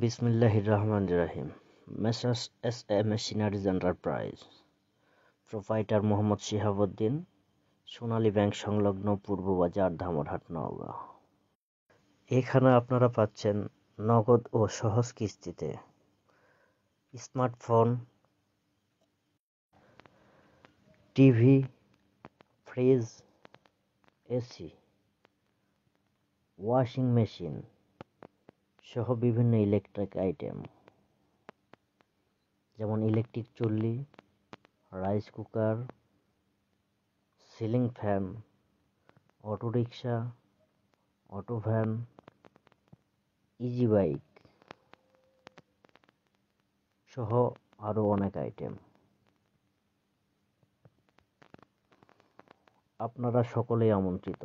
বিসমিল্লাহির রহমানির রহিম। Messrs S A machineries enterprise, proprietor Mohammad Shihabuddin, Sonali bank সংলগ্ন পূর্ব বাজার, ধামরহাট, নওগাঁ। এখানে আপনারা পাচ্ছেন নগদ ও সহজ কিস্তিতে smartphone, TV, fridge, AC, washing machine সহ বিভিন্ন ইলেকট্রিক আইটেম, যেমন ইলেকট্রিক চুল্লি, rice cooker, ceiling fan, auto rickshaw, auto van, easy bike সহ আরও অনেক আইটেম। আপনারা সকলেই আমন্ত্রিত।